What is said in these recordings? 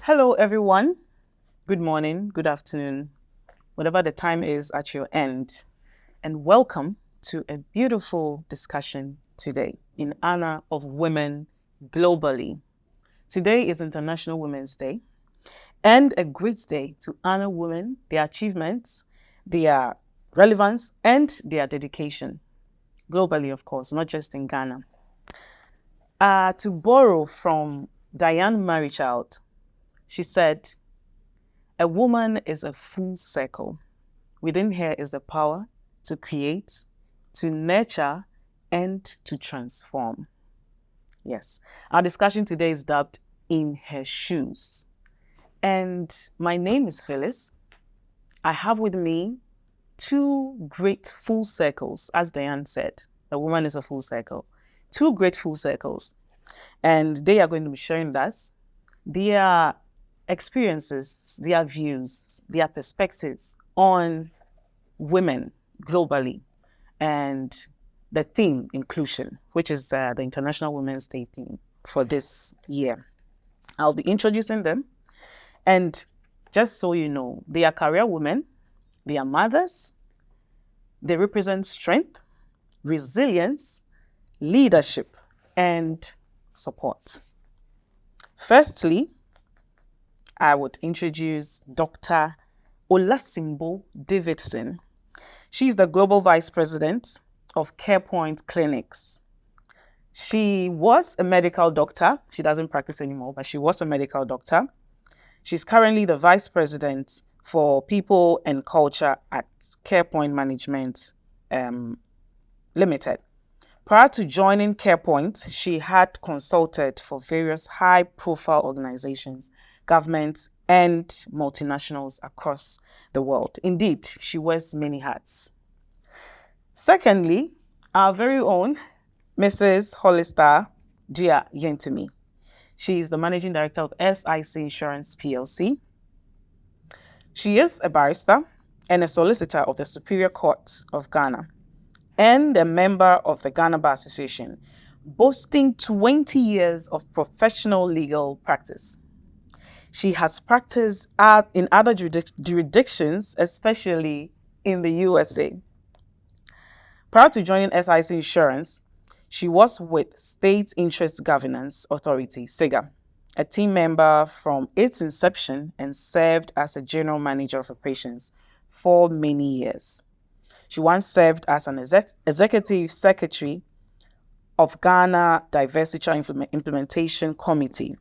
Hello, everyone. Good morning, good afternoon, whatever the time is at your end. And welcome to a beautiful discussion today in honor of women globally. Today is International Women's Day and a great day to honor women, their achievements, their relevance, and their dedication. Globally, of course, not just in Ghana. To borrow from Diane Marichild, she said, "A woman is a full circle. Within her is the power to create, to nurture, and to transform." Yes, our discussion today is dubbed In Her Shoes. And my name is Phyllis. I have with me two great full circles, as Diane said. A woman is a full circle. Two great full circles. And they are going to be sharing with us their experiences, their views, their perspectives on women globally and the theme inclusion, which is the International Women's Day theme for this year. I'll be introducing them. And just so you know, they are career women, they are mothers, they represent strength, resilience, leadership, and support. Firstly, I would introduce Dr. Olasimbo Davidson. She's the Global Vice President of CarePoint Clinics. She was a medical doctor. She doesn't practice anymore, but she was a medical doctor. She's currently the Vice President for People and Culture at CarePoint Management Limited. Prior to joining CarePoint, she had consulted for various high-profile organizations, governments, and multinationals across the world. Indeed, she wears many hats. Secondly, our very own Mrs. Hollister Gia Yentumi. She is the Managing Director of SIC Insurance PLC. She is a barrister and a solicitor of the Superior Court of Ghana and a member of the Ghana Bar Association, boasting 20 years of professional legal practice. She has practiced in other jurisdictions, especially in the USA. Prior to joining SIC Insurance, she was with State Interest Governance Authority, SIGA, a team member from its inception, and served as a general manager of operations for many years. She once served as an executive secretary of Ghana Diversity Implementation Committee.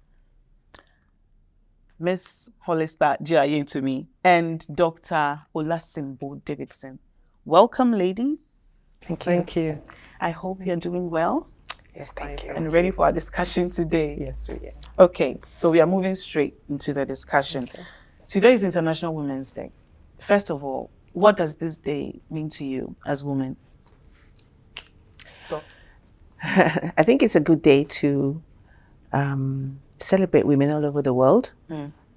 Ms. Hollister Gia-Yentumi and Dr. Olasimbo Davidson. Welcome, ladies. Thank you. I hope you're doing well. Yes, thank you. And ready for our discussion today. Yes, we are. Okay, so we are moving straight into the discussion. Okay. Today is International Women's Day. First of all, what does this day mean to you as women? I think it's a good day to celebrate women all over the world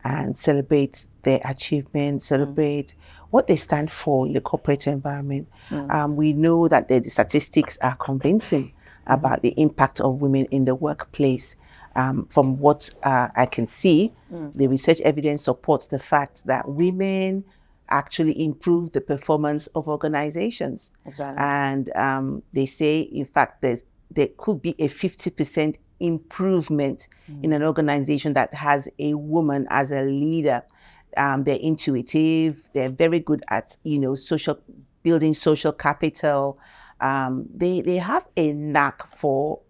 and celebrate their achievements, celebrate what they stand for in the corporate environment. We know that the statistics are convincing about the impact of women in the workplace. From what I can see, the research evidence supports the fact that women actually improve the performance of organizations. Exactly. And they say, in fact, there could be a 50% improvement in an organization that has a woman as a leader. They're intuitive. They're very good at, building social capital. They have a knack for,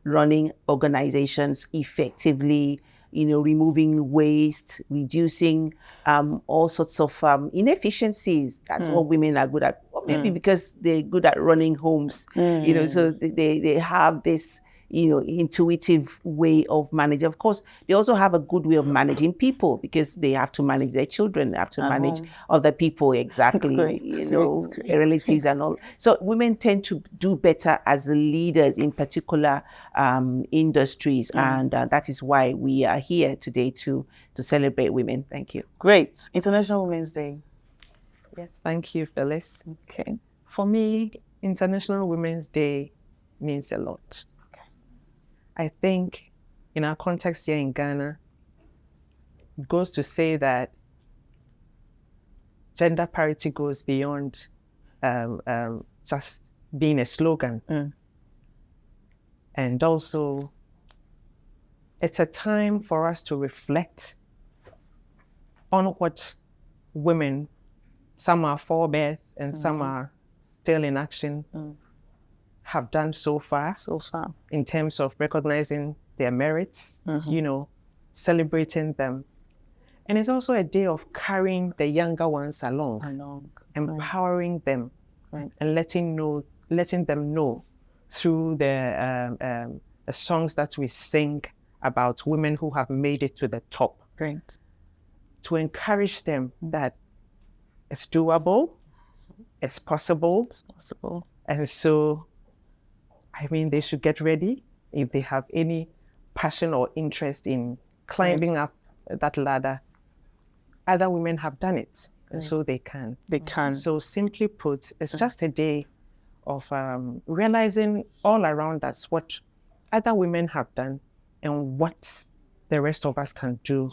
running organizations effectively, removing waste, reducing all sorts of inefficiencies. That's what women are good at. Or maybe because they're good at running homes, so they have this, intuitive way of managing. Of course, they also have a good way of managing people because they have to manage their children, they have to manage other people, exactly, Great. relatives and all. So women tend to do better as leaders in particular industries, and that is why we are here today to celebrate women. Thank you. Great. International Women's Day. Yes, thank you, Phyllis. Okay. For me, International Women's Day means a lot. I think in our context here in Ghana, goes to say that gender parity goes beyond just being a slogan. And also, it's a time for us to reflect on what women, some are forebears and some are still in action, have done so far in terms of recognizing their merits, celebrating them. And it's also a day of carrying the younger ones along. Empowering them, and letting them know through the songs that we sing about women who have made it to the top. To encourage them that it's doable, it's possible. And so, I mean, they should get ready if they have any passion or interest in climbing up that ladder. Other women have done it, and so they can. So simply put, it's just a day of realizing all around us what other women have done and what the rest of us can do,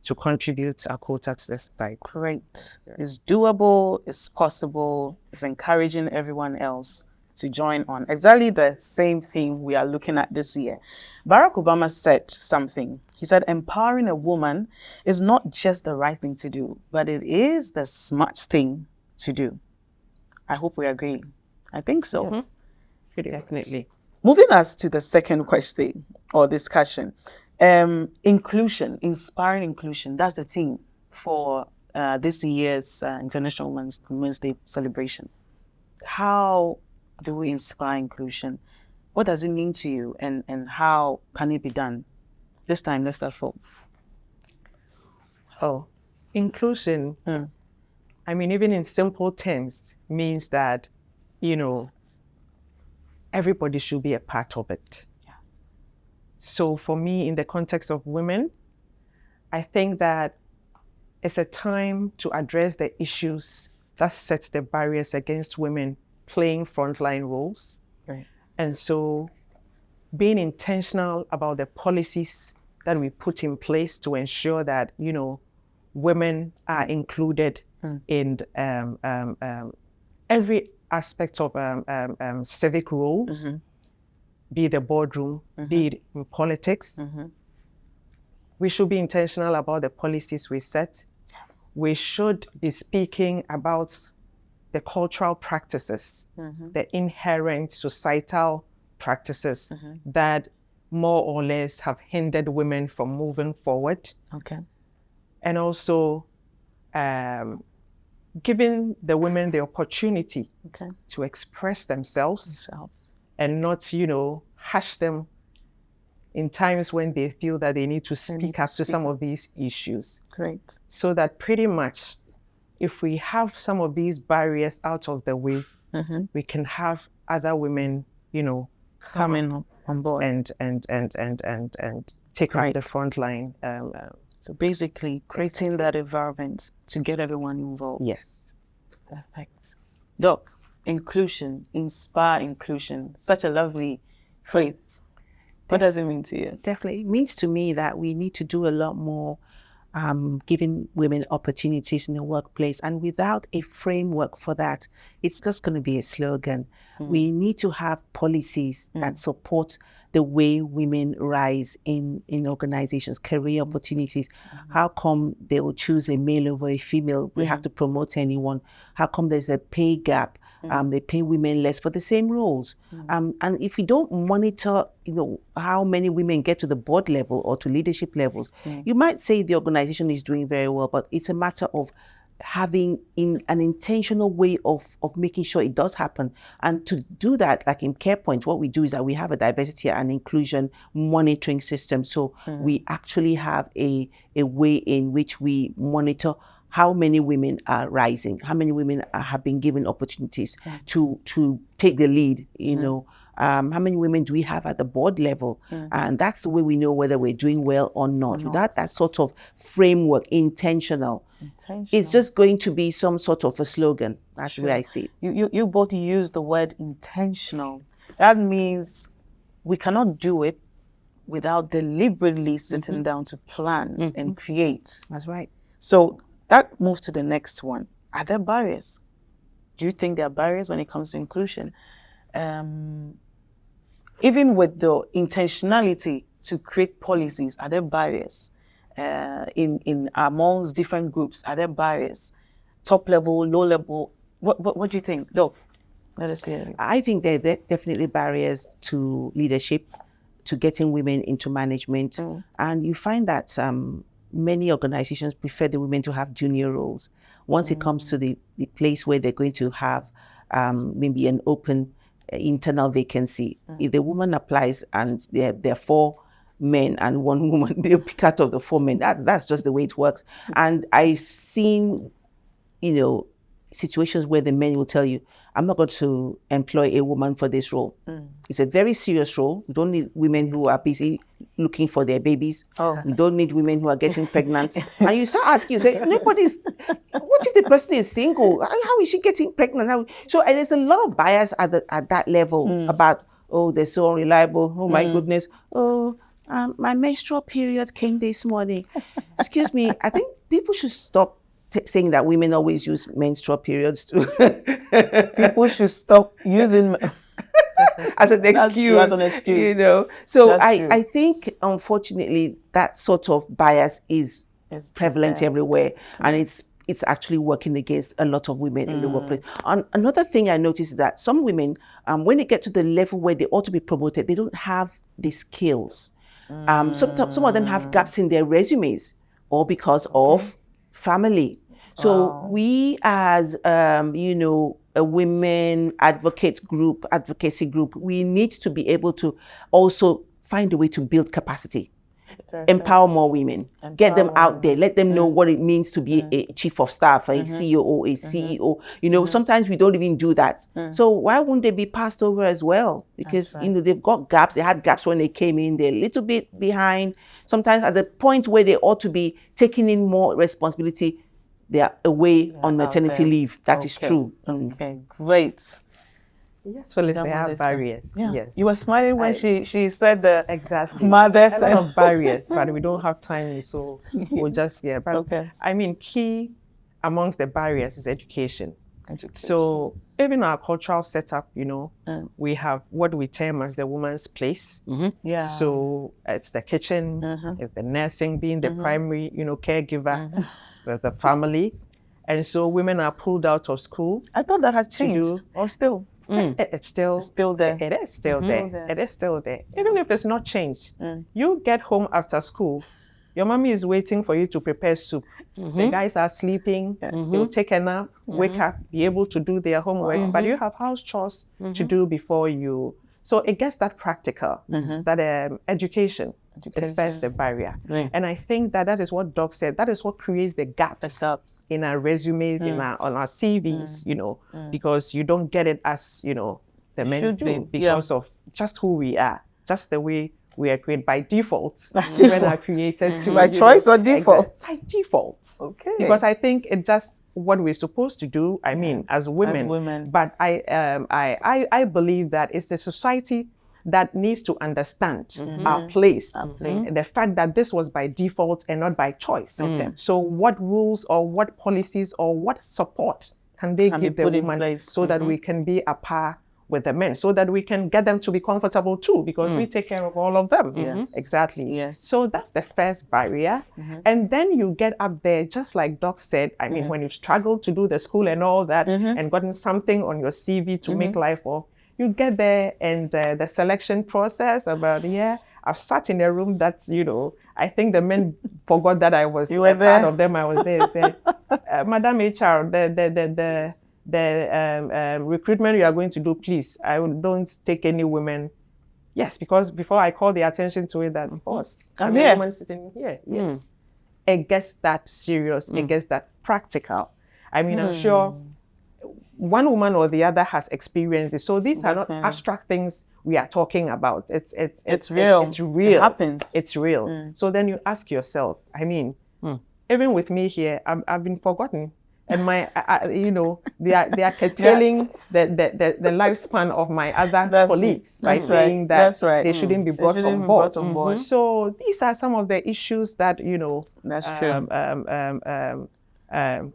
to contribute our quota to this fight. Great. It's doable, it's possible, it's encouraging everyone else to join on. Exactly the same thing we are looking at this year. Barack Obama said something. He said, empowering a woman is not just the right thing to do, but it is the smart thing to do. I hope we agree. I think so. Yes. Definitely. Moving us to the second question or discussion. Inclusion, inspiring inclusion. That's the theme for this year's International Women's Day celebration. How do we inspire inclusion? What does it mean to you, and how can it be done? This time, let's start from. Inclusion, I mean, even in simple terms, means that, everybody should be a part of it. So for me, in the context of women, I think that it's a time to address the issues that set the barriers against women playing frontline roles. And so being intentional about the policies that we put in place to ensure that, women are included in every aspect of civic roles, be it the boardroom, be it in politics. We should be intentional about the policies we set. We should be speaking about the cultural practices, the inherent societal practices that more or less have hindered women from moving forward. And also giving the women the opportunity to express themselves and not, hush them in times when they feel that they need to speak up to some of these issues. So that pretty much, if we have some of these barriers out of the way, we can have other women, coming on board and take up the front line. So basically, creating that environment to get everyone involved. Yes. Perfect. Doc, inclusion, inspire inclusion. Such a lovely phrase. What does it mean to you? Definitely. It means to me that we need to do a lot more giving women opportunities in the workplace. And without a framework for that, it's just going to be a slogan. We need to have policies that support the way women rise in organizations, career opportunities. How come they will choose a male over a female? We have to promote anyone. How come there's a pay gap? They pay women less for the same roles. And if we don't monitor, how many women get to the board level or to leadership levels, you might say the organization is doing very well, but it's a matter of having an intentional way of making sure it does happen. And to do that, like in CarePoint, what we do is that we have a diversity and inclusion monitoring system. So we actually have a way in which we monitor how many women are rising, how many women have been given opportunities to take the lead, how many women do we have at the board level? And that's the way we know whether we're doing well or not. Without that sort of framework, intentional, it's just going to be some sort of a slogan. That's the way I see it. You both use the word intentional. That means we cannot do it without deliberately sitting down to plan and create. That's right. So that moves to the next one. Are there barriers? Do you think there are barriers when it comes to inclusion? Even with the intentionality to create policies, are there barriers? In amongst different groups, are there barriers? Top level, low level? What do you think? Doc, let us hear it. I think there are definitely barriers to leadership, to getting women into management. And you find that many organizations prefer the women to have junior roles. Once it comes to the place where they're going to have maybe an open internal vacancy, if the woman applies and there are 4 men and 1 woman, they'll pick out of the 4 men. That's just the way it works. And I've seen, situations where the men will tell you, I'm not going to employ a woman for this role. It's a very serious role. We don't need women who are busy looking for their babies. We don't need women who are getting pregnant. And you start asking, you say, what if the person is single? How is she getting pregnant? So there's a lot of bias at that level about, they're so unreliable. Oh my goodness. My menstrual period came this morning. Excuse me, I think people should stop saying that women always use menstrual periods too. People should stop using as an excuse. As an excuse. So I think, unfortunately, that sort of bias is prevalent everywhere, and it's actually working against a lot of women in the workplace. Another thing I noticed is that some women, when they get to the level where they ought to be promoted, they don't have the skills. Some of them have gaps in their resumes, or because of family. So we as, a women advocacy group, we need to be able to also find a way to build capacity, empower more women, get them out there, let them know what it means to be a chief of staff, a COO, a CEO. Sometimes we don't even do that. So why wouldn't they be passed over as well? Because, they've got gaps. They had gaps when they came in. They're a little bit behind. Sometimes at the point where they ought to be taking in more responsibility, they are away on maternity leave. That is true. Okay, great. Yes, Phyllis, they have barriers. Yeah. Yes. You were smiling when she said the exactly mothers a lot of barriers, but we don't have time, so we'll just But I mean, key amongst the barriers is education. So even our cultural setup, we have what we term as the woman's place. Yeah. So it's the kitchen, it's the nursing being the primary, caregiver, the family. And so women are pulled out of school. I thought that has changed, or still? It's still there. It is still there. It is still there. Even if it's not changed, you get home after school, your mommy is waiting for you to prepare soup. The guys are sleeping. They'll take a nap, wake up, be able to do their homework. But you have house chores to do before you. So it gets that practical, that education is first the barrier. And I think that is what Doc said. That is what creates the gaps in our resumes, on our CVs, because you don't get it as, the men do because of just who we are, just the way we are created by default. Women are created to, by choice or default? By default. Okay. Because I think it just what we're supposed to do. I mean, as women. But I believe that it's the society that needs to understand our place. The fact that this was by default and not by choice. So what rules or what policies or what support can they give the woman so that we can be a par with the men, so that we can get them to be comfortable too, because we take care of all of them. Exactly. Yes. So that's the first barrier. And then you get up there, just like Doc said, I mean, when you've struggled to do the school and all that and gotten something on your CV to make life of, you get there and the selection process about, I've sat in a room that, I think the men forgot that I was part of them. I was there and said, Madam HR, the recruitment you are going to do, please, don't take any women. Yes, because before I call the attention to it, that boss, I'm a woman sitting here. Yes, it gets that serious. It gets that practical. I mean, I'm sure one woman or the other has experienced this. So these are not abstract things we are talking about. It's real. It's real. It happens. It's real. So then you ask yourself. I mean, even with me here, I've been forgotten. and my, they are curtailing the lifespan of my other colleagues by saying that they shouldn't be brought on board. So these are some of the issues that, That's true. The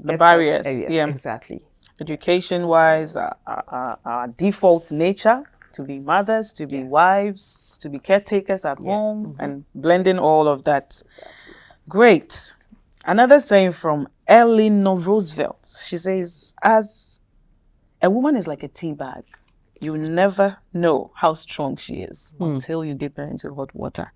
let barriers, us- yeah. exactly. Education-wise, our default nature to be mothers, to be wives, to be caretakers at home, and blending all of that. Great. Another saying from Eleanor Roosevelt. She says, as a woman is like a tea bag, you never know how strong she is until you dip her into hot water.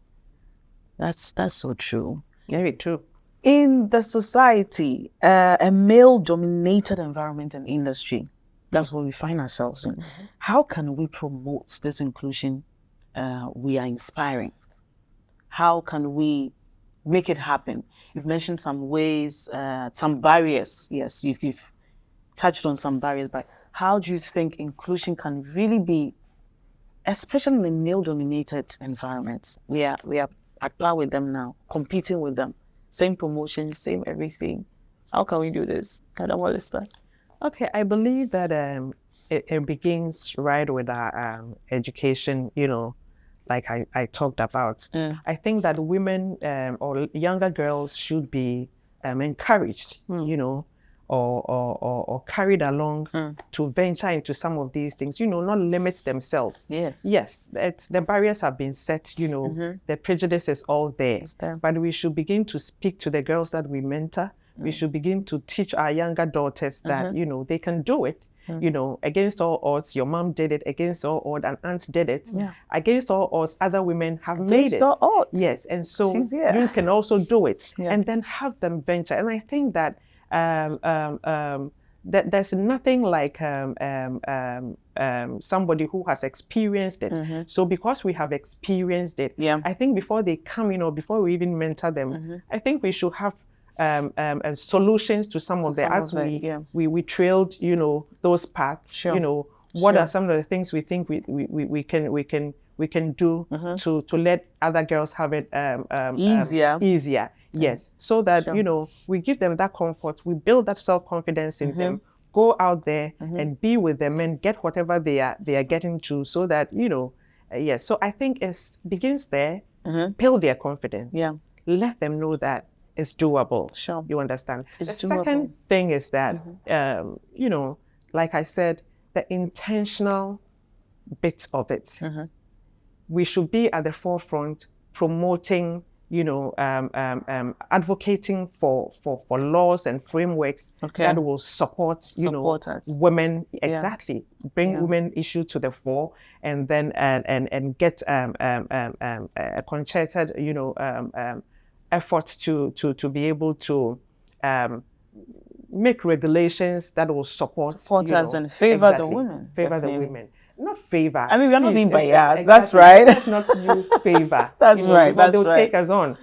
That's so true. Very true. In the society, a male-dominated environment and industry, that's what we find ourselves in. How can we promote this inclusion we are inspiring? How can we make it happen? You've mentioned some ways, some barriers. Yes, you've touched on some barriers, but how do you think inclusion can really be, especially in a male-dominated environment? We are at par with them now, competing with them. Same promotion, same everything. How can we do this? Madam Wallista? Okay, I believe that it begins right with our education, like I talked about. I think that women or younger girls should be encouraged, or carried along to venture into some of these things, not limit themselves. Yes, the barriers have been set, the prejudice is all there. But we should begin to speak to the girls that we mentor. We should begin to teach our younger daughters that, they can do it. Against all odds, your mom did it. Against all odds, an aunt did it. Against all odds, other women have made it. Against all odds. Yes, and so you can also do it. And then have them venture. And I think that that there's nothing like somebody who has experienced it. So because we have experienced it, I think before they come, before we even mentor them, I think we should have solutions to some of the, as we trailed, those paths. What are some of the things we think we can do to let other girls have it easier. Yes, so that we give them that comfort, we build that self-confidence in them, go out there and be with them and get whatever they are getting to, so that yes. So I think it begins there. Build their confidence. Let them know that it's doable. You understand? It's the doable. Second thing is that like I said, the intentional bit of it. We should be at the forefront, promoting, advocating for laws and frameworks that will support us. Women. Exactly. Bring women issue to the fore, and then and get a concerted, effort to be able to make regulations that will support us and favor the women. Favor the women. Not favor. I mean, we're not being biased. That's right. Let's not use favor. That's right. Because they'll take us on.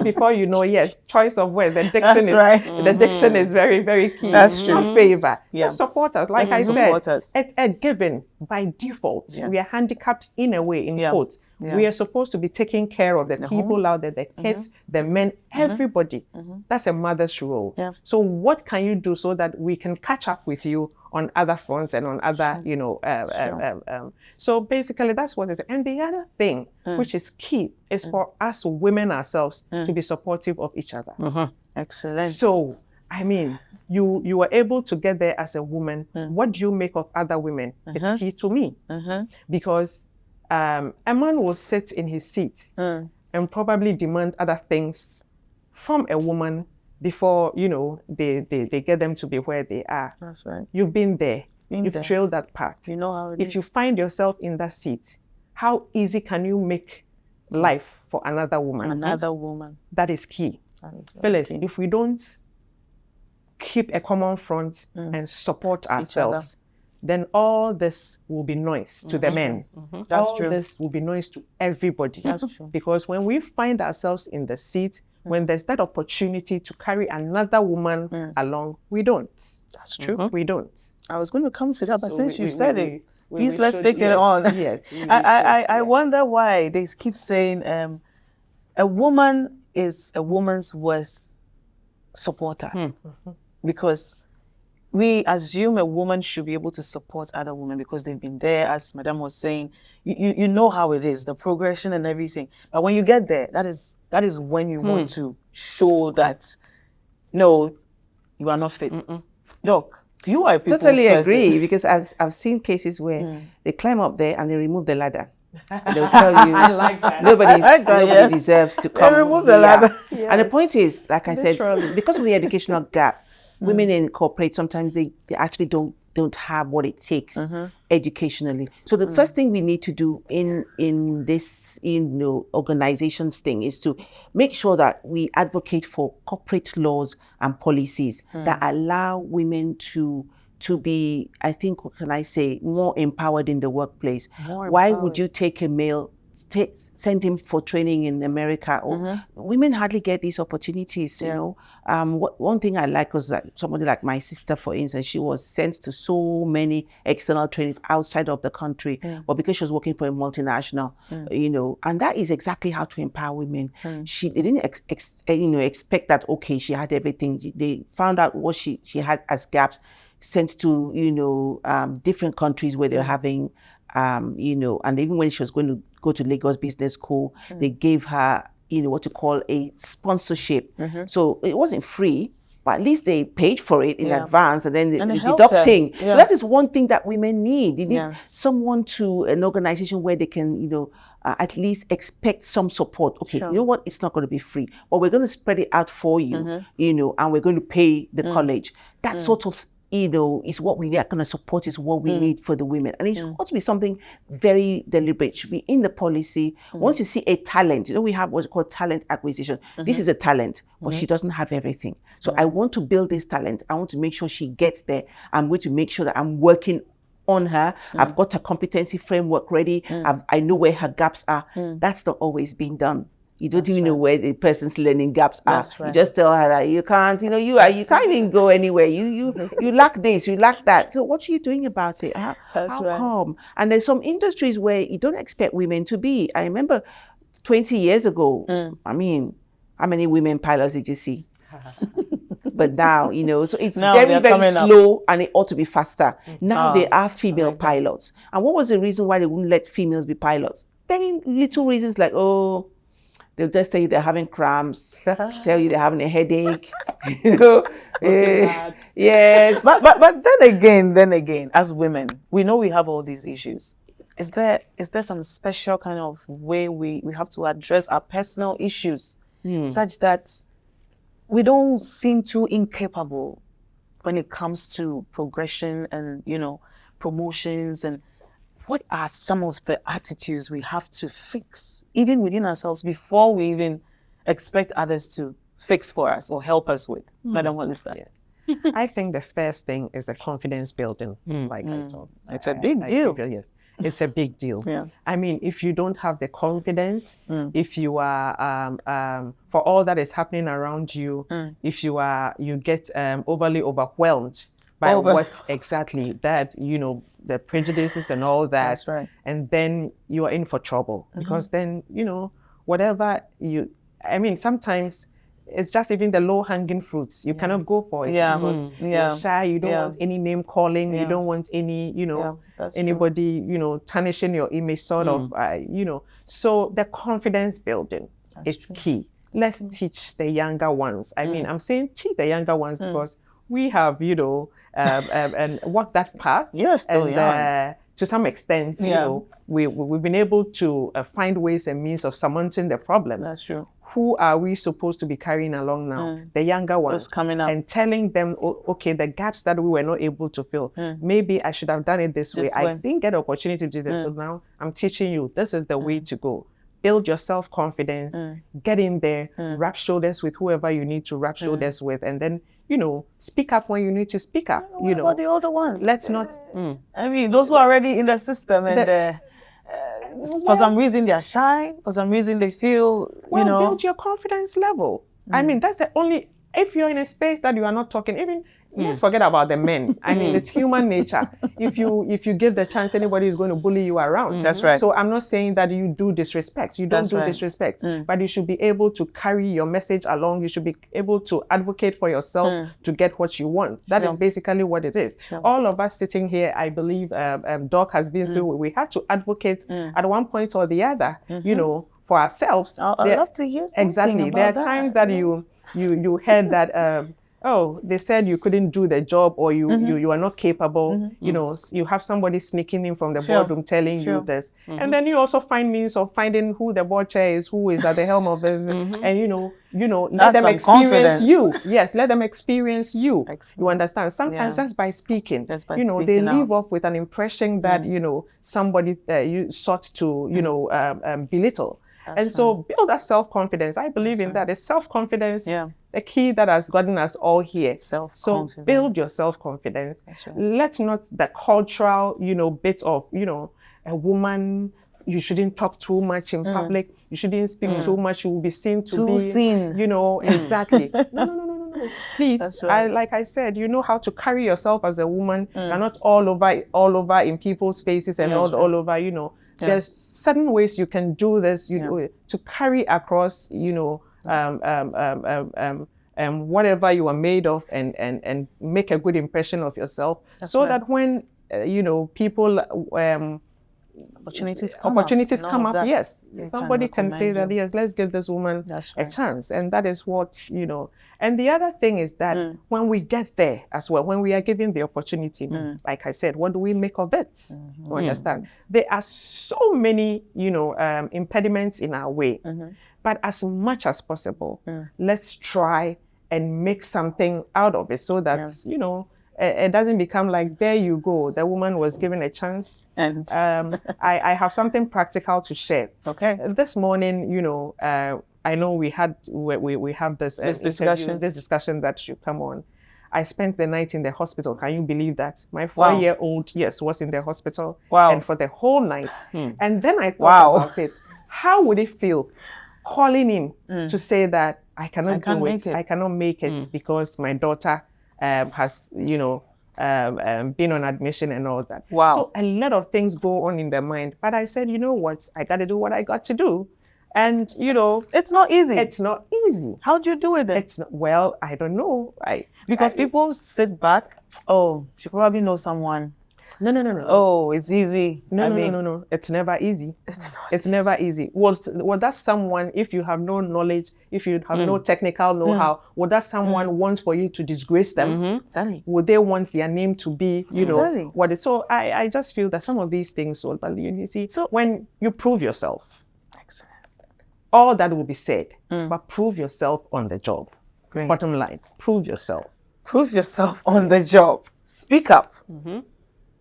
Before yes, choice of words. The diction the diction is very, very key. That's true. Not favor. Just support us. Like I said, it's a given by default. We are handicapped in a way, in quotes. We are supposed to be taking care of the people out there, the kids, the men, everybody. That's a mother's role. So what can you do so that we can catch up with you on other fronts and on other, so basically that's what it is. And the other thing, which is key, is for us women ourselves to be supportive of each other. Excellent. So, I mean, you are able to get there as a woman. What do you make of other women? It's key to me. Because a man will sit in his seat and probably demand other things from a woman before, they get them to be where they are. That's right. You've been there. You've trailed that path. You know how it is. If you find yourself in that seat, how easy can you make life for another woman? Another woman. That is key. That is Phyllis, if we don't keep a common front and support ourselves, then all this will be noise to the men. That's true. All this will be noise to everybody. That's true. Because when we find ourselves in the seat, when there's that opportunity to carry another woman along, we don't. That's true. We don't. I was going to come to that, but So since you we- said we- it, we- please we let's should- take it yes, on. yes, I wonder why they keep saying a woman is a woman's worst supporter. because we assume a woman should be able to support other women because they've been there, as Madam was saying. You know how it is, the progression and everything. But when you get there, that is when you want to show that, no, you are not fit. Doc, you are a people's Totally person. agree, because I've seen cases where they climb up there and they remove the ladder. They'll tell you I like that. nobody yes. deserves to come remove the here. ladder. And the point is, like I said, Literally. because of the educational gap, women in corporate, sometimes they actually don't have what it takes educationally. So the first thing we need to do in this organizations thing is to make sure that we advocate for corporate laws and policies that allow women to be, I think, what can I say, more empowered in the workplace. Why would you take a male, send him for training in America? Or women hardly get these opportunities, you know. One thing I like was that somebody like my sister, for instance, she was sent to so many external trainings outside of the country, but because she was working for a multinational, you know, and that is exactly how to empower women. They didn't expect that, okay, she had everything. They found out what she had as gaps, sent to, you know, different countries where they're having, you know, and even when she was going to go to Lagos Business School, they gave her, you know, what you call a sponsorship. So it wasn't free, but at least they paid for it in advance, and then And the it helped her. deducting. Yeah. So that is one thing that women need. You need Yeah. someone to an organization where they can, you know, at least expect some support. Okay, Sure. you know what? It's not going to be free, but we're going to spread it out for you, you know, and we're going to pay the college. That sort of, you know, is what we are going to support, is what we need for the women. And it ought to be something very deliberate. It should be in the policy. Once you see a talent, you know, we have what's called talent acquisition. This is a talent, but she doesn't have everything. So I want to build this talent. I want to make sure she gets there. I'm going to make sure that I'm working on her. I've got her competency framework ready. I know where her gaps are. That's not always being done. You don't even know where the person's learning gaps are. That's right. You just tell her that you can't, you know, you can't even go anywhere. You lack this, you lack that. So what are you doing about it? How right. come? And there's some industries where you don't expect women to be. I remember 20 years ago, I mean, how many women pilots did you see? But now, you know, so it's Now very, they're very coming up. slow, and it ought to be faster. Now there are female pilots. And what was the reason why they wouldn't let females be pilots? Very little reasons, like, oh, they'll just tell you they're having cramps, tell you they're having a headache, you know. Yes. But then again, as women, we know we have all these issues. Is there some special kind of way we have to address our personal issues such that we don't seem too incapable when it comes to progression and, you know, promotions? And what are some of the attitudes we have to fix, even within ourselves, before we even expect others to fix for us or help us with? Madam, what is that? I think the first thing is the confidence building, like I told. It's a big deal. Yes, it's a big deal. Yeah. I mean, if you don't have the confidence, if you are, for all that is happening around you, if you get overly overwhelmed by what's exactly that, you know, the prejudices and all that. That's right. And then you are in for trouble, because then, you know, whatever I mean, sometimes it's just even the low-hanging fruits. You cannot go for it because you're shy. You don't want any name calling. You don't want any, you know, anybody, you know, tarnishing your image, sort of, you know. So the confidence building is key. Let's teach the younger ones. I mean, I'm saying teach the younger ones because we have, you know, and walked that path. You're still young. To some extent, you know, we've been able to find ways and means of surmounting the problems. That's true. Who are we supposed to be carrying along now? The younger ones. Coming up. And telling them, okay, the gaps that we were not able to fill, maybe I should have done it this way. I didn't get the opportunity to do this, so now I'm teaching you. This is the way to go. Build your self-confidence, get in there, rub shoulders with whoever you need to rub shoulders with, and then, you know, speak up when you need to speak up. You know, about the older ones? Let's not. I mean, those who are already in the system and for some reason they're shy. For some reason they feel, Well, you know. build your confidence level. I mean, that's the only. If you're in a space that you are not talking, even let's forget about the men. I mean, it's human nature. If you give the chance, anybody is going to bully you around. That's right. So I'm not saying that you do disrespect. You don't That's do right. disrespect, but you should be able to carry your message along. You should be able to advocate for yourself to get what you want. That is basically what it is. All of us sitting here, I believe, Doc has been through. We had to advocate at one point or the other, you know, for ourselves. I'd love to hear something Exactly. about There are that. times that you heard that. Oh, they said you couldn't do the job, or you are not capable. You know, you have somebody sneaking in from the boardroom telling you this, and then you also find means of finding who the board chair is, who is at the helm of it, and you know, let That's them some experience confidence. you. Yes, let them experience you. Excellent. You understand? Sometimes Yeah. just by speaking, Just by you know, they speaking leave out. off with an impression that you know somebody you sought to belittle. And so build that self-confidence. I believe in that. It's self-confidence, Yeah. the key that has gotten us all here. So Self-confidence. build your self-confidence. That's right. Let not the cultural, bit of, a woman, you shouldn't talk too much in public. You shouldn't speak too much. You will be seen to Too be, seen. exactly. No. Please, That's right. like I said, you know how to carry yourself as a woman. You're not all over in people's faces and That's all over, There's certain ways you can do this, to carry across, whatever you are made of, and make a good impression of yourself, that when people Opportunities come up, yes, they somebody can say recommend that, you. yes, let's give this woman That's a right. chance. And that is what, And the other thing is that when we get there as well, when we are given the opportunity, like I said, what do we make of it? You understand? There are so many, impediments in our way. But as much as possible, let's try and make something out of it, so that, it doesn't become like, there you go, the woman was given a chance. And I have something practical to share. okay. This morning, I know we have this discussion. this discussion that should come on. I spent the night in the hospital. Can you believe that? My Wow. 4-year-old, yes, was in the hospital. Wow. And for the whole night. And then I thought Wow. about it. How would it feel calling in to say that I cannot can't do make it. I cannot make it because my daughter has, been on admission and all that. Wow. So a lot of things go on in their mind. But I said, you know what? I got to do what I got to do. And, It's not easy. it's not easy. How do you do it then? It's not, well, I don't know. Because people sit back. Oh, she probably knows someone. No. Oh, it's easy. No. It's never easy. It's not. It's never easy. Was that someone, if you have no knowledge, if you have no technical know-how, would that someone want for you to disgrace them? Exactly. Would they want their name to be, Exactly. what is? So I just feel that some of these things, you see, so when you prove yourself, Excellent. all that will be said, but prove yourself on the job. Great. Bottom line, prove yourself. Prove yourself on the job. Speak up.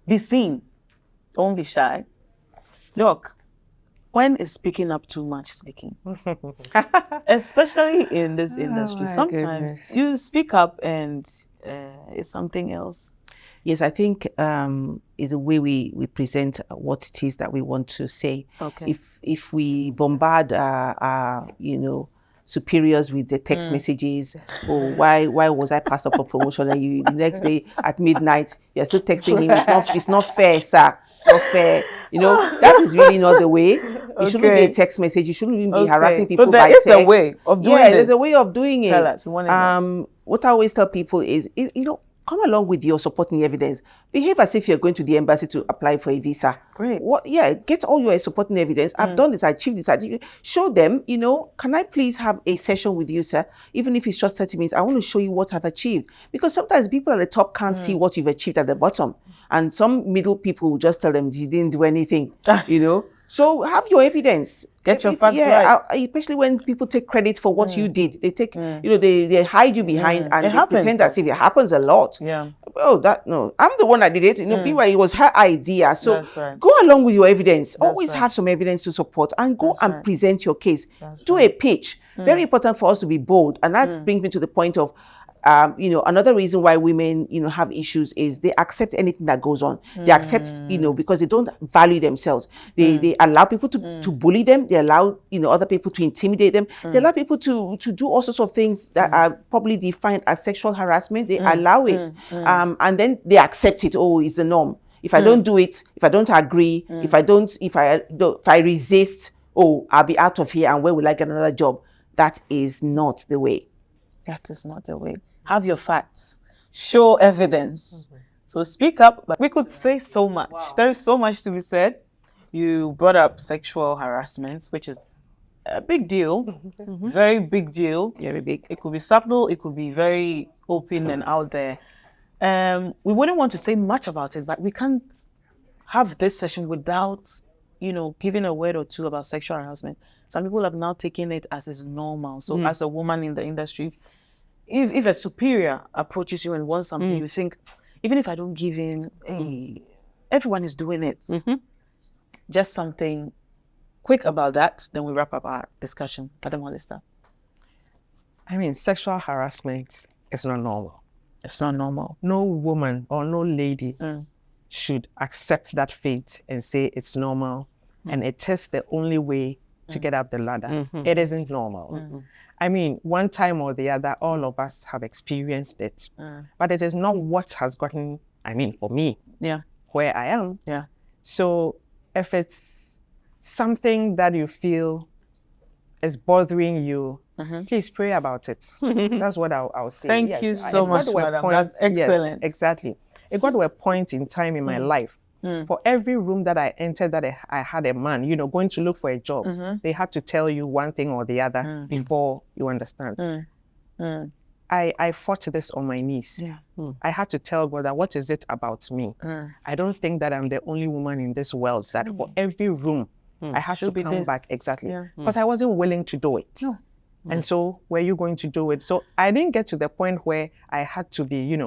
Be seen. Don't be shy. Look, when is speaking up too much speaking? Especially in this industry. my Sometimes goodness. you speak up and it's something else. Yes, I think is the way we present what it is that we want to say. Okay. If we bombard our superiors with the text messages, oh, why was I passed up for promotion? And you the next day at midnight you're still texting him. It's not fair, sir. It's not fair. That is really not the way. It shouldn't be Okay. a text message. You shouldn't even be Okay. harassing people So there by is text. a way of doing Yeah, there's a this. way of doing it. Tell us. We wanna know. What I always tell people is, come along with your supporting evidence. Behave as if you're going to the embassy to apply for a visa. Great. Get all your supporting evidence. I've done this, I achieved this. Show them, can I please have a session with you, sir? Even if it's just 30 minutes, I want to show you what I've achieved. Because sometimes people at the top can't see what you've achieved at the bottom. And some middle people will just tell them you didn't do anything, So have your evidence. Get your facts right. Especially when people take credit for what you did. They take, they hide you behind and It they happens, pretend as if it happens a lot. Yeah. Oh, I'm the one that did it. Meanwhile, it was her idea. So That's right. go along with your evidence. Always right. have some evidence to support and go That's and right. present your case. Do a pitch. Very important for us to be bold. And that brings me to the point of another reason why women, have issues is they accept anything that goes on. They accept, because they don't value themselves. They allow people to bully them. They allow, other people to intimidate them. They allow people to do all sorts of things that are probably defined as sexual harassment. They allow it. And then they accept it. Oh, it's the norm. If I don't do it, if I don't agree, if I resist, oh, I'll be out of here, and where will I get another job? That is not the way. That is not the way. Have your facts. Show evidence. So speak up. But we could say so much. Wow. There is so much to be said. You brought up sexual harassment, which is a big deal. Very big deal. Very big. It could be subtle. It could be very open and out there. We wouldn't want to say much about it, but we can't have this session without, giving a word or two about sexual harassment. Some people have now taken it as is normal. So as a woman in the industry, if a superior approaches you and wants something, you think, even if I don't give in, hey, everyone is doing it. Just something quick about that, then we wrap up our discussion. Madam Hollister. I mean, sexual harassment is not normal. It's not normal. No woman or no lady should accept that fate and say it's normal and it is the only way to get up the ladder. It isn't normal. I mean, one time or the other, all of us have experienced it, but it is not what has gotten, for me, where I am. So if it's something that you feel is bothering you, please pray about it. That's what I'll say. Thank you so much, madam. That's excellent. Yes, exactly. It got to a point in time in my life. For every room that I entered that I had a man, going to look for a job, they had to tell you one thing or the other before you understand. I fought this on my knees. I had to tell God that what is it about me? I don't think that I'm the only woman in this world that for every room I have to come back. Exactly. Because I wasn't willing to do it. And so were you going to do it? So I didn't get to the point where I had to be,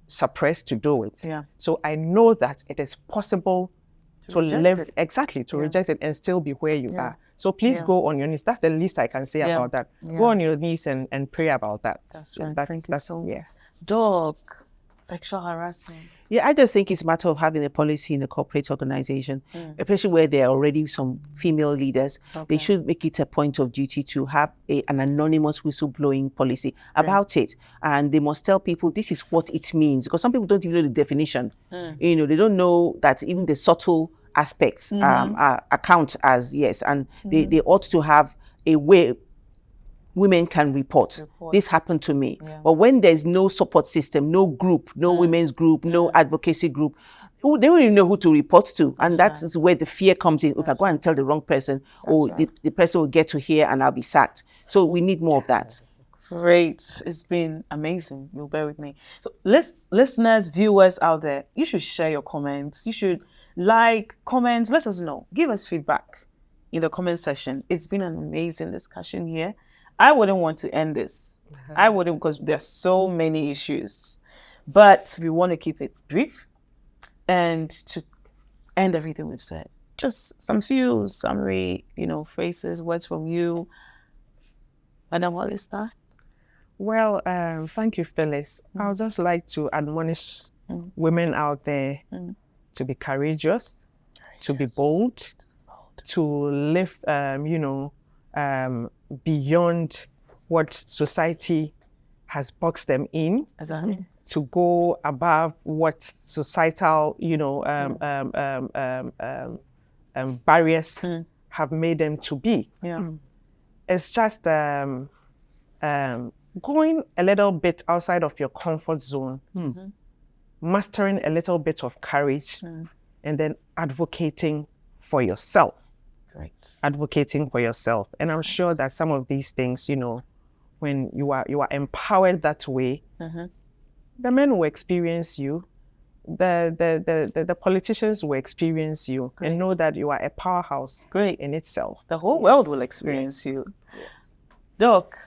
suppressed to do it. So I know that it is possible to live it. Exactly, to reject it and still be where you are. So please go on your knees. That's the least I can say about that. Go on your knees and pray about that. That's right. Thank you so much. Doc, sexual harassment. Yeah, I just think it's a matter of having a policy in a corporate organization, especially where there are already some female leaders. They should make it a point of duty to have an anonymous whistleblowing policy about it. And they must tell people this is what it means, because some people don't even know the definition. They don't know that even the subtle aspects account as and they ought to have a way women can report. This happened to me. But when there's no support system, no group, no women's group, no advocacy group, they don't even know who to report to. And that's where the fear comes in. If I go and tell the wrong person, the person will get to hear and I'll be sacked. So we need more of that. Great. It's been amazing. You'll bear with me. So listeners, viewers out there, you should share your comments. You should like, comment, let us know. Give us feedback in the comment section. It's been an amazing discussion here. I wouldn't want to end this. I wouldn't, because there's so many issues. But we want to keep it brief and to end everything we've said. Just some few summary, phrases, words from you. Madam Hollister? Well, thank you, Phyllis. I would just like to admonish women out there to be courageous, to be bold, to live, beyond what society has boxed them in, to go above what societal, barriers have made them to be. It's just going a little bit outside of your comfort zone, mastering a little bit of courage, and then advocating for yourself. Great. Advocating for yourself. And I'm sure that some of these things, when you are empowered that way, the men will experience you, the politicians will experience you, and know that you are a powerhouse in itself. The whole world will experience you. Doc?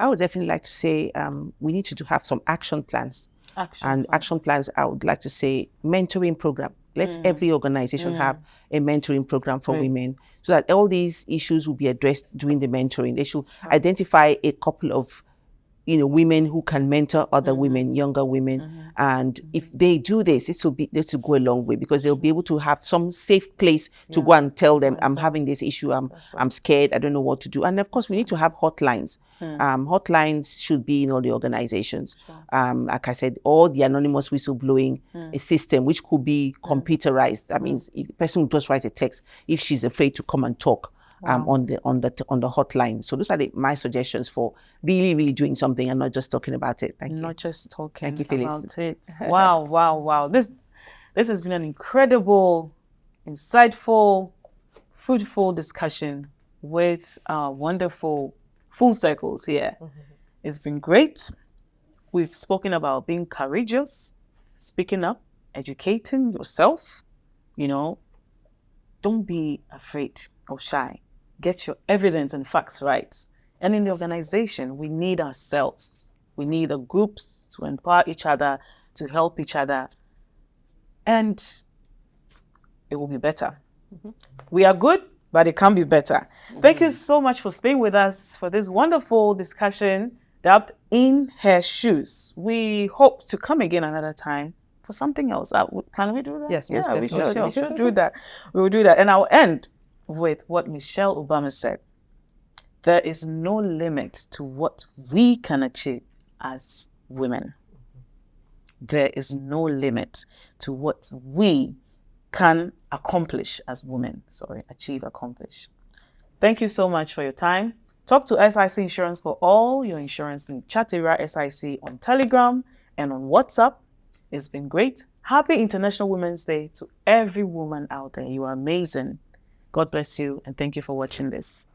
I would definitely like to say we need to have some action plans. Action plans, I would like to say mentoring program. Let every organization have a mentoring program for women, so that all these issues will be addressed during the mentoring. They should identify a couple of women who can mentor other women, younger women. And if they do this, this will go a long way, because they'll be able to have some safe place to go and tell them, I'm having this issue, I'm scared, I don't know what to do. And of course, we need to have hotlines. Hotlines should be in all the organizations. Like I said, all the anonymous whistleblowing a system, which could be computerized. That means the person will just write a text if she's afraid to come and talk. On the hotline. So those are my suggestions for really doing something and not just talking about it. Thank you. Not just talking Thank you, Phyllis. about it. Wow. This has been an incredible, insightful, fruitful discussion with wonderful full circles here. It's been great. We've spoken about being courageous, speaking up, educating yourself. Don't be afraid or shy. Get your evidence and facts right. And in the organization, we need ourselves. We need the groups to empower each other, to help each other, and it will be better. We are good, but it can be better. Thank you so much for staying with us for this wonderful discussion dubbed In Her Shoes. We hope to come again another time for something else. Can we do that? Yes, yeah, we definitely. should. We should do that. We will do that. And I'll end with what Michelle Obama said. There is no limit to what we can achieve as women. There is no limit to what we can accomplish as women. Accomplish. Thank you so much for your time. Talk to SIC Insurance for all your insurance in Chatera SIC on Telegram and on WhatsApp. It's been great. Happy International Women's Day to every woman out there. You are amazing. God bless you, and thank you for watching this.